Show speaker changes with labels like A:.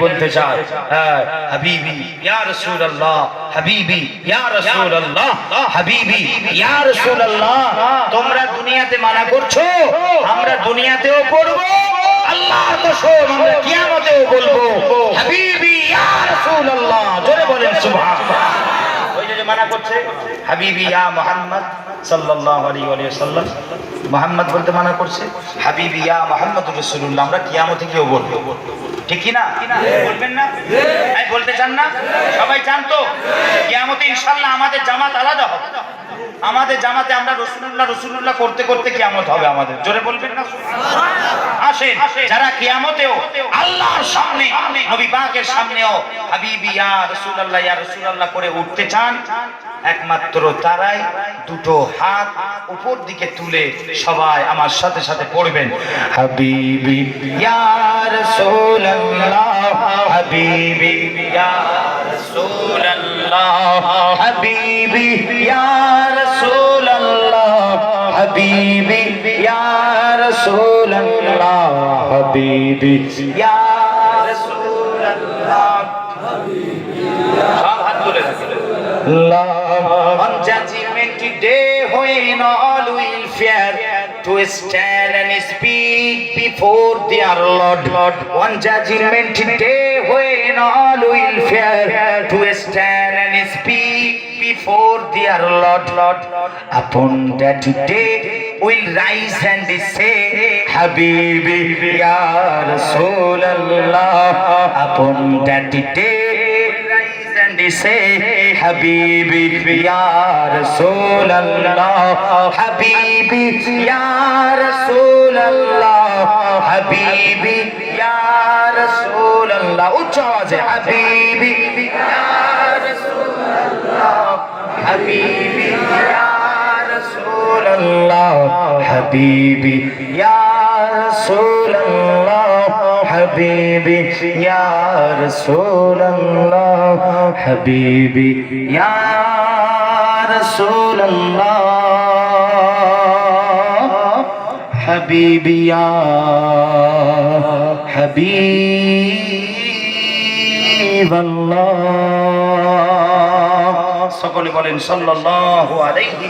A: বলতে চাই, হাবিবি ইয়া রাসূলুল্লাহ, হাবিবি ইয়া রাসূলুল্লাহ, হাবিবি ইয়া রাসূলুল্লাহ। তোমরা দুনিয়াতে মানা করছো, আমরা দুনিয়াতেও পড়ব, আল্লাহর কসম আমরা কিয়ামতেও বলবো হাবিবি ইয়া রাসূলুল্লাহ। জোরে বলেন সুবহানাল্লাহ। ওই যে মানা করছে হাবিবি ইয়া মুহাম্মদ সাল্লাল্লাহু আলাইহি ওয়া সাল্লাম, মুহাম্মদ বলতে মানা করছে, হাবিবি ইয়া মুহাম্মাদুর রাসূলুল্লাহ আমরা কিয়ামতে গিয়েও বলবো। ঠিক কি না? বলবেন না? এই বলতে চান না? সবাই চান তো? কিয়ামতে ইনশাআল্লাহ আমাদের জামাত আলাদা হবে। আমাদের জামাতে আমরা রাসূলুল্লাহ রাসূলুল্লাহ করতে করতে কিয়ামত হবে আমাদের। জোরে বলবেন না? আসেন, যারা কিয়ামতেও আল্লাহর সামনে নবী পাকের সামনেও হাবিবি ইয়া রাসূলুল্লাহ ইয়া রাসূলুল্লাহ করে উঠতে চান, একমাত্র তারাই দুটো হাত উপর দিকে তুলে সবাই আমার সাথে সাথে পড়বেন, হাবিবি ইয়া রাসূলুল্লাহ, হাবিবি ইয়া রাসূলুল্লাহ, হাবিবি ইয়া রাসূলুল্লাহ, হাবিবি ইয়া রাসূলুল্লাহ, হাবিবি ইয়া রাসূলুল্লাহ, সব হাত তুলে রাখেন। On Judgment Day, when all will fear to stand and speak before their Lord. On Judgment Day, when all will fear to stand and speak before their Lord. Upon that day, will rise and say, Habibi ya Rasulullah. Upon that day, and they say, Habibi ya Rasulullah, Habibi ya Rasulullah, Habibi ya Rasulullah. Ucca awaze, Habibi ya Rasulullah, Habibi ya Rasulullah, Habibi ya Rasulullah, Habibi ya Rasulullah, Habibi ya Rasulullah, Habibi ya Habiballah। সকলে বলেন সাল্লাল্লাহু আলাইহি